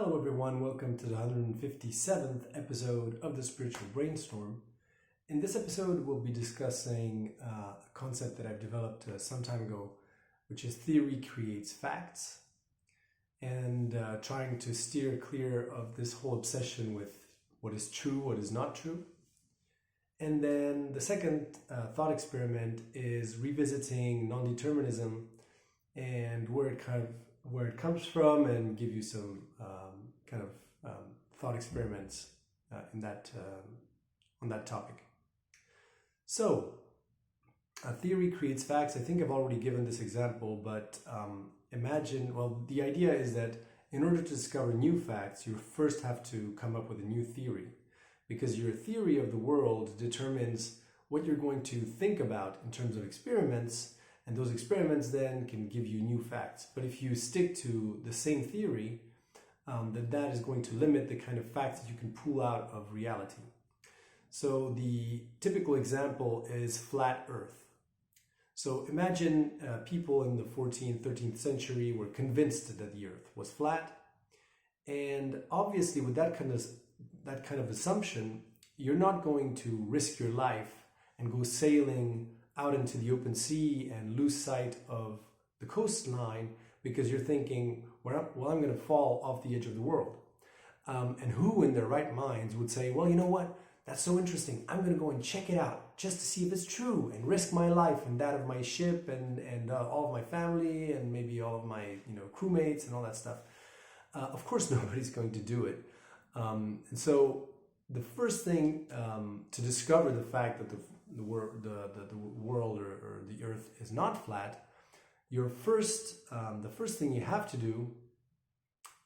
Hello everyone, welcome to the 157th episode of the Spiritual Brainstorm. In this episode, we'll be discussing a concept that I've developed some time ago, which is theory creates facts, and trying to steer clear of this whole obsession with what is true, what is not true. And then the second thought experiment is revisiting non-determinism and where it comes from, and give you some thought experiments on that topic. So, theory creates facts. I think I've already given this example, but the idea is that in order to discover new facts, you first have to come up with a new theory, because your theory of the world determines what you're going to think about in terms of experiments, and those experiments then can give you new facts. But if you stick to the same theory, that is going to limit the kind of facts that you can pull out of reality. So the typical example is flat Earth. So imagine people in the 14th, 13th century were convinced that the Earth was flat. And obviously with that kind of assumption, you're not going to risk your life and go sailing out into the open sea and lose sight of the coastline, because you're thinking, well, I'm going to fall off the edge of the world. And who in their right minds would say, well, you know what? That's so interesting. I'm going to go and check it out just to see if it's true and risk my life and that of my ship and all of my family and maybe all of my crewmates and all that stuff. Of course, nobody's going to do it. And so the first thing to discover the fact that the world or the Earth is not flat, the first thing you have to do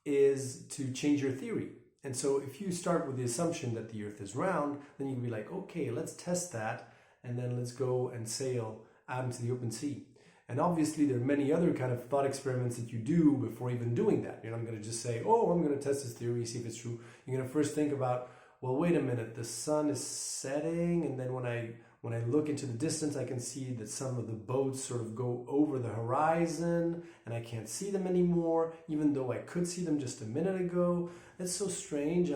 is to change your theory. And so if you start with the assumption that the Earth is round, then you can be like, okay, let's test that, and then let's go and sail out into the open sea. And obviously there are many other kind of thought experiments that you do before even doing that. You're not going to just say, oh, I'm going to test this theory, see if it's true. You're going to first think about, well, wait a minute, the sun is setting, and then when I look into the distance, I can see that some of the boats sort of go over the horizon and I can't see them anymore, even though I could see them just a minute ago. That's so strange.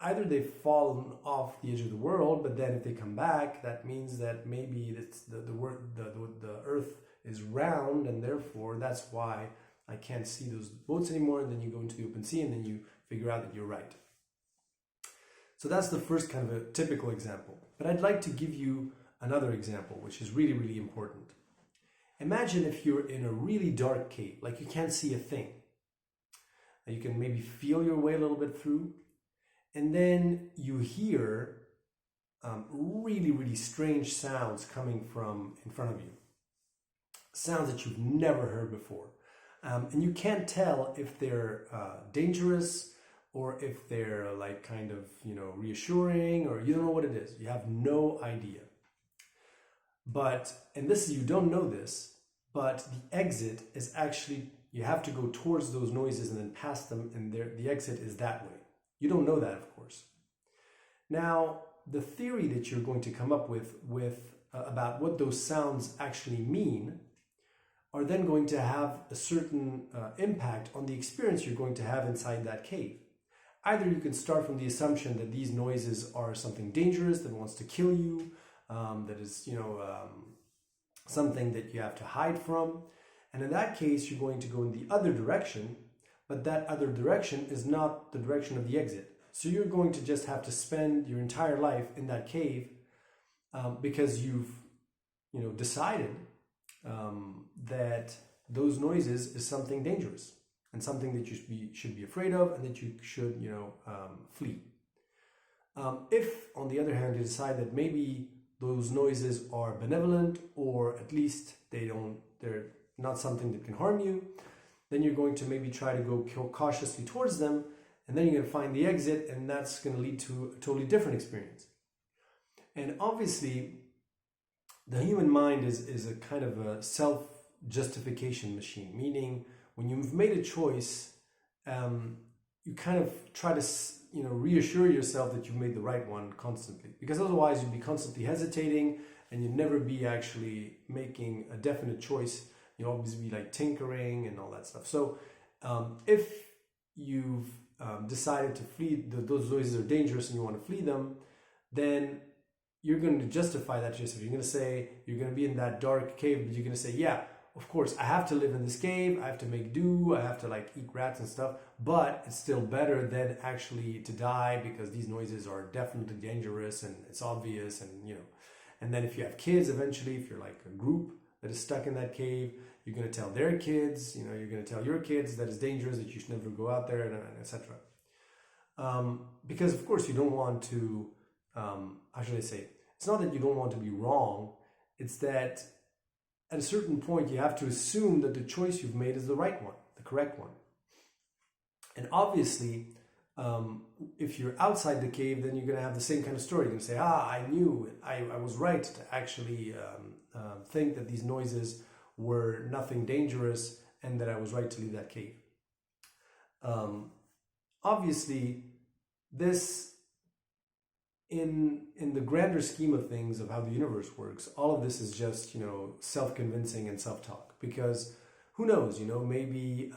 Either they've fallen off the edge of the world, but then if they come back, that means that maybe it's the Earth is round, and therefore that's why I can't see those boats anymore. And then you go into the open sea and then you figure out that you're right. So that's the first kind of a typical example. But I'd like to give you another example, which is really, really important. Imagine if you're in a really dark cave, like you can't see a thing. You can maybe feel your way a little bit through, and then you hear really, really strange sounds coming from in front of you. Sounds that you've never heard before. And you can't tell if they're dangerous, or if they're reassuring, or you don't know what it is. You have no idea. You don't know this, but the exit is actually, you have to go towards those noises and then past them, and the exit is that way. You don't know that, of course. Now, the theory that you're going to come up with about what those sounds actually mean are then going to have a certain impact on the experience you're going to have inside that cave. Either you can start from the assumption that these noises are something dangerous that wants to kill you, that is, something that you have to hide from. And in that case, you're going to go in the other direction, but that other direction is not the direction of the exit. So you're going to just have to spend your entire life in that cave because you've, decided that those noises is something dangerous and something that you should be afraid of, and that you should, flee. If, on the other hand, you decide that maybe those noises are benevolent, or at least they're not something that can harm you, then you're going to maybe try to go cautiously towards them, and then you're going to find the exit, and that's going to lead to a totally different experience. And obviously, the human mind is a kind of a self-justification machine, meaning when you've made a choice, you kind of try to reassure yourself that you've made the right one constantly, because otherwise you'd be constantly hesitating and you'd never be actually making a definite choice. You'd always be like tinkering and all that stuff. So If you've decided to flee, those noises are dangerous and you want to flee them, then you're going to justify that to yourself. You're going to say, you're going to be in that dark cave, but you're going to say, yeah, of course, I have to live in this cave, I have to make do, I have to like eat rats and stuff, but it's still better than actually to die, because these noises are definitely dangerous and it's obvious, and you know. And then if you have kids, eventually, if you're like a group that is stuck in that cave, you're going to tell their kids, you know, you're going to tell your kids that it's dangerous, that you should never go out there, and etc. Because of course you don't want to, how should I say, it's not that you don't want to be wrong, it's that at a certain point you have to assume that the choice you've made is the right one, the correct one. And obviously, if you're outside the cave, then you're going to have the same kind of story. You're going to say, I knew, I was right to actually think that these noises were nothing dangerous and that I was right to leave that cave. Obviously, this, in the grander scheme of things of how the universe works, all of this is just, you know, self-convincing and self-talk, because who knows, you know, maybe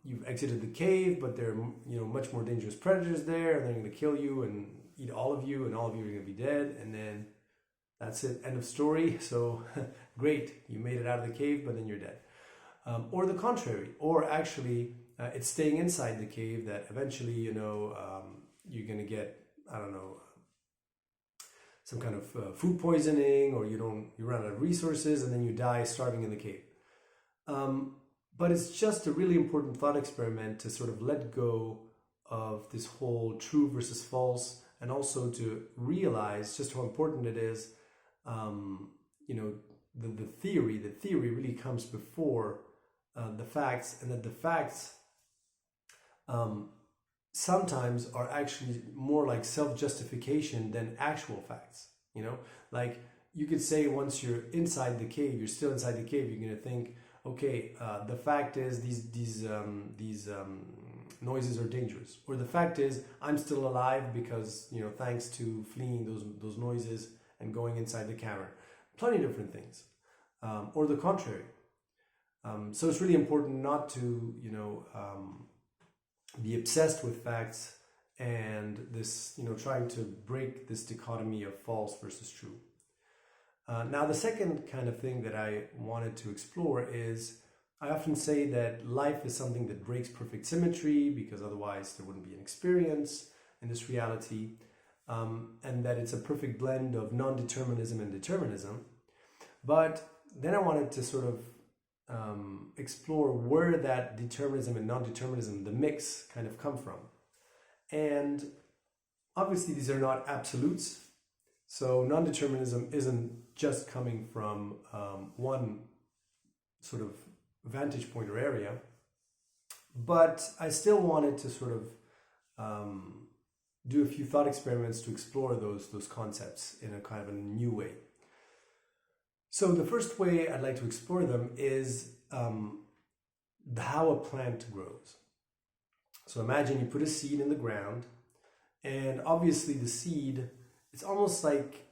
you've exited the cave, but there are, you know, much more dangerous predators there, and they're going to kill you and eat all of you, and all of you are going to be dead, and then that's it, end of story. So great, you made it out of the cave, but then you're dead. Or the contrary, or actually it's staying inside the cave that eventually, you know, you're going to get, I don't know, some kind of food poisoning, or you run out of resources, and then you die starving in the cave. But it's just a really important thought experiment to sort of let go of this whole true versus false, and also to realize just how important it is. You know, the theory really comes before the facts, and that the facts sometimes are actually more like self-justification than actual facts. You know, like you could say once you're inside the cave, you're still inside the cave, you're going to think, okay, the fact is these noises are dangerous, or the fact is I'm still alive because, you know, thanks to fleeing those noises and going inside the cavern. Plenty of different things, or the contrary. So it's really important not to, you know, be obsessed with facts and this, you know, trying to break this dichotomy of false versus true. Now, the second kind of thing that I wanted to explore is, I often say that life is something that breaks perfect symmetry, because otherwise there wouldn't be an experience in this reality, and that it's a perfect blend of non-determinism and determinism. But then I wanted to sort of explore where that determinism and non-determinism, the mix, kind of come from. And obviously these are not absolutes. So non-determinism isn't just coming from one sort of vantage point or area, but I still wanted to sort of do a few thought experiments to explore those concepts in a kind of a new way. So the first way I'd like to explore them is how a plant grows. So imagine you put a seed in the ground, and obviously the seed, it's almost like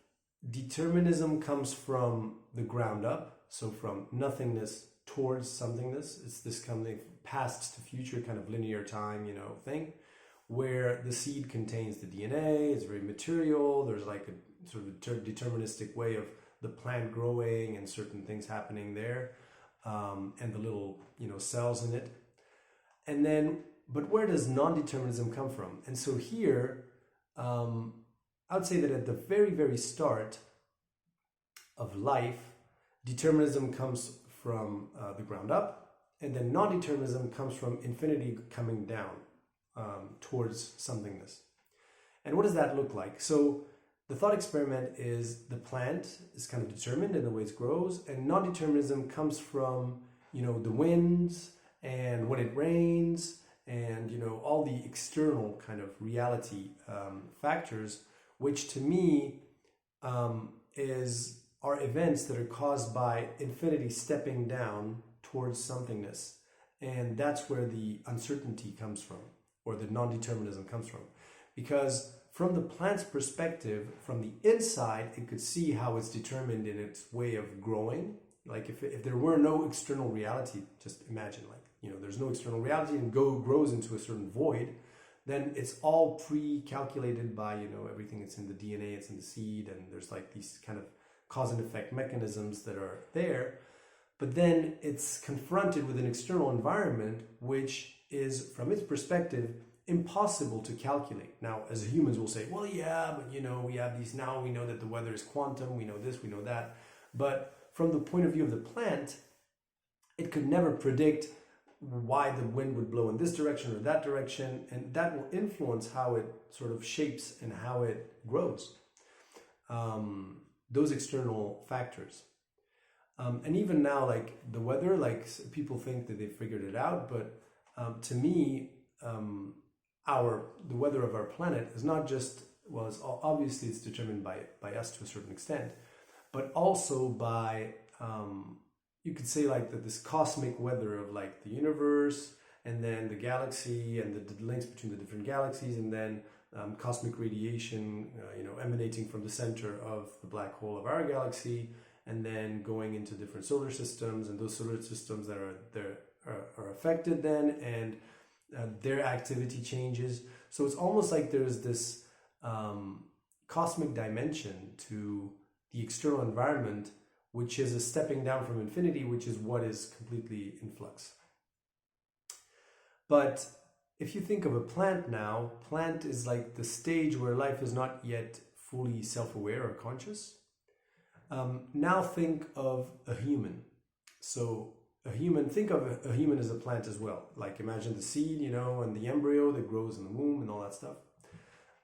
determinism comes from the ground up, so from nothingness towards somethingness. It's this kind of past to future kind of linear time, you know, thing, where the seed contains the DNA, it's very material, there's like a sort of deterministic way of the plant growing and certain things happening there, and the little, you know, cells in it. And then, but where does non-determinism come from? And so here, I would say that at the very, very start of life, determinism comes from the ground up, and then non-determinism comes from infinity coming down towards somethingness. And what does that look like? So the thought experiment is the plant is kind of determined in the way it grows, and non-determinism comes from, you know, the winds and when it rains, and, you know, all the external kind of reality factors, which to me are events that are caused by infinity stepping down towards somethingness. And that's where the uncertainty comes from, or the non-determinism comes from. Because from the plant's perspective, from the inside, it could see how it's determined in its way of growing. Like if there were no external reality, just imagine, like, there's no external reality and grows into a certain void, then it's all pre-calculated by, everything that's in the DNA, it's in the seed, and there's like these kind of cause and effect mechanisms that are there. But then it's confronted with an external environment, which is, from its perspective, impossible to calculate. Now, as humans, we'll say, well, yeah, but we have these now, we know that the weather is quantum, we know this, we know that. But from the point of view of the plant, it could never predict why the wind would blow in this direction or that direction, and that will influence how it sort of shapes and how it grows. Those external factors. And even now, like the weather, like people think that they figured it out, but to me, the weather of our planet is not just, obviously it's determined by us to a certain extent, but also by, you could say like that this cosmic weather of like the universe, and then the galaxy, and the links between the different galaxies, and then cosmic radiation, emanating from the center of the black hole of our galaxy, and then going into different solar systems, and those solar systems that are affected then, and their activity changes. So it's almost like there's this cosmic dimension to the external environment, which is a stepping down from infinity, which is what is completely in flux. But if you think of a plant now, plant is like the stage where life is not yet fully self-aware or conscious. Now think of a human. So think of a human as a plant as well. Like imagine the seed, and the embryo that grows in the womb and all that stuff.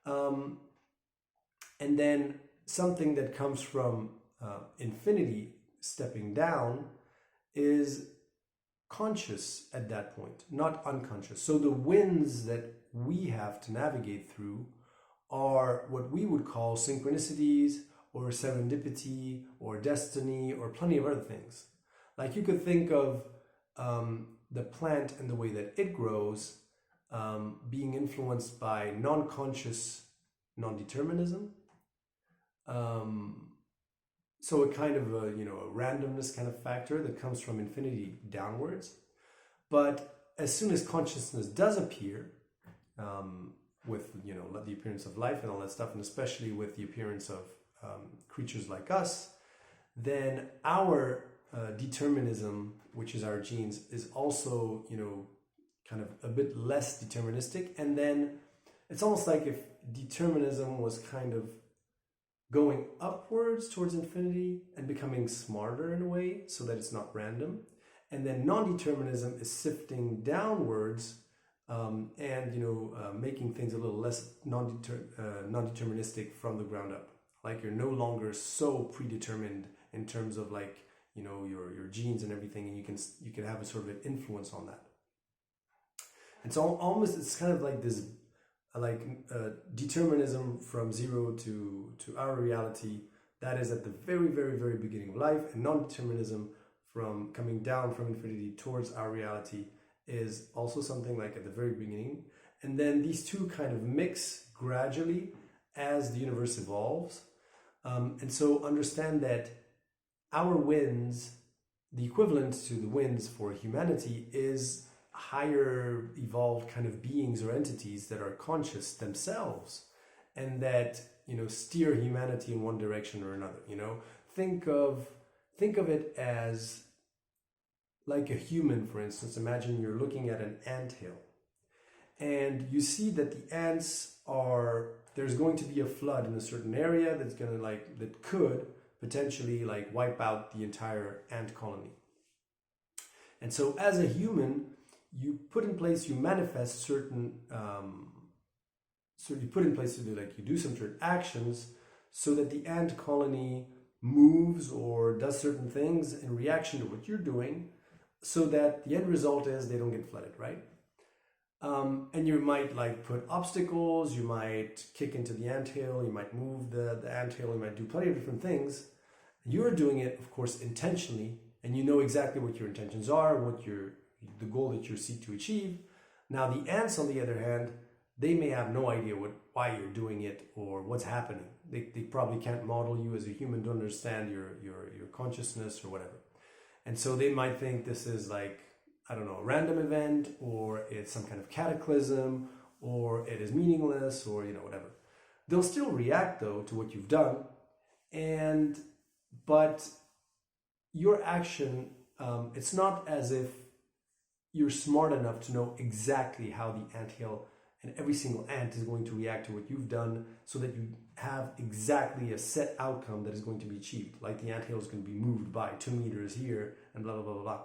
And then something that comes from infinity stepping down is conscious at that point, not unconscious. So the winds that we have to navigate through are what we would call synchronicities or serendipity or destiny or plenty of other things. Like you could think of the plant and the way that it grows being influenced by non-conscious non-determinism. So a kind of a randomness kind of factor that comes from infinity downwards. But as soon as consciousness does appear, with the appearance of life and all that stuff, and especially with the appearance of creatures like us, then our determinism, which is our genes, is also kind of a bit less deterministic. And then it's almost like if determinism was kind of going upwards towards infinity and becoming smarter in a way so that it's not random. And then non-determinism is sifting downwards and making things a little less non-deterministic from the ground up. Like you're no longer so predetermined in terms of like, your genes and everything, and you can have a sort of an influence on that. And so almost it's kind of like this determinism from zero to our reality that is at the very, very, very beginning of life, and non-determinism from coming down from infinity towards our reality is also something like at the very beginning. And then these two kind of mix gradually as the universe evolves. And so understand that our winds, the equivalent to the winds for humanity, is higher evolved kind of beings or entities that are conscious themselves and that steer humanity in one direction or another. Think of it as like a human, for instance. Imagine you're looking at an anthill and you see that the ants there's going to be a flood in a certain area that could potentially wipe out the entire ant colony. And so as a human, you manifest certain, you do some certain actions so that the ant colony moves or does certain things in reaction to what you're doing, so that the end result is they don't get flooded, right? And you might put obstacles, you might kick into the anthill, you might move the anthill, you might do plenty of different things. You're doing it, of course, intentionally, and you know exactly what your intentions are, the goal that you seek to achieve. Now, the ants, on the other hand, they may have no idea why you're doing it or what's happening. They probably can't model you as a human to understand your consciousness or whatever. And so they might think this is I don't know, a random event, or it's some kind of cataclysm, or it is meaningless, or whatever. They'll still react though to what you've done, but your action, it's not as if you're smart enough to know exactly how the anthill and every single ant is going to react to what you've done, so that you have exactly a set outcome that is going to be achieved. Like the anthill is going to be moved by 2 meters here and blah, blah, blah, blah,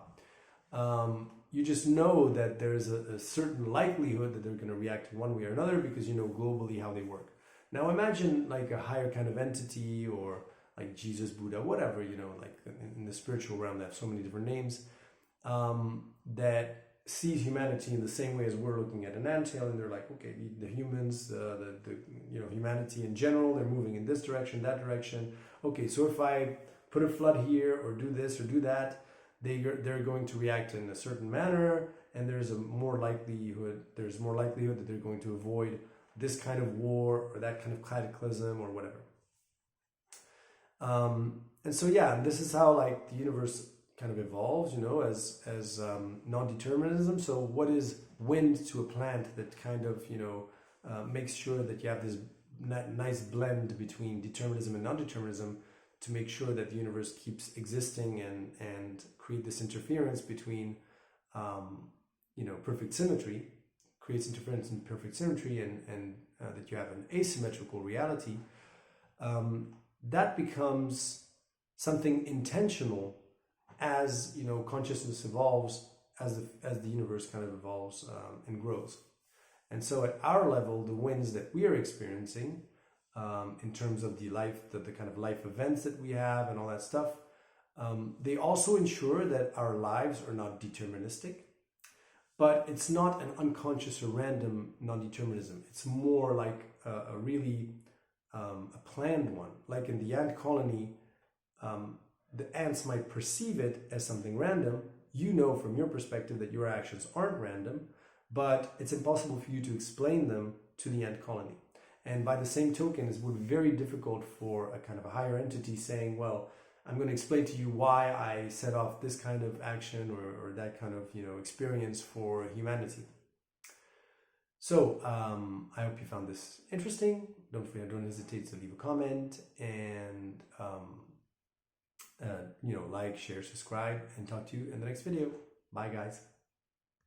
blah. You just know that there's a certain likelihood that they're going to react in one way or another, because you know globally how they work. Now imagine like a higher kind of entity, or like Jesus, Buddha, whatever, like in the spiritual realm, they have so many different names, that sees humanity in the same way as we're looking at an anthill, and they're like, okay, the humans, the humanity in general, they're moving in this direction, that direction. Okay, so if I put a flood here, or do this or do that, they're going to react in a certain manner, and there's more likelihood that they're going to avoid this kind of war or that kind of cataclysm or whatever. And so yeah, this is how like the universe kind of evolves, as non-determinism. So what is wind to a plant that kind of makes sure that you have this nice blend between determinism and non-determinism, to make sure that the universe keeps existing and create this interference between perfect symmetry, creates interference in perfect symmetry, and that you have an asymmetrical reality. That becomes something intentional as consciousness evolves, as the universe kind of evolves and grows. And so at our level, the winds that we are experiencing, in terms of the kind of life events that we have and all that stuff, they also ensure that our lives are not deterministic, but it's not an unconscious or random non-determinism. It's more like a really a planned one. Like in the ant colony, the ants might perceive it as something random. From your perspective that your actions aren't random, but it's impossible for you to explain them to the ant colony. And by the same token, it would be very difficult for a kind of a higher entity saying, well, I'm going to explain to you why I set off this kind of action or that kind of experience for humanity. So I hope you found this interesting. Don't hesitate to leave a comment, and like, share, subscribe, and talk to you in the next video. Bye guys.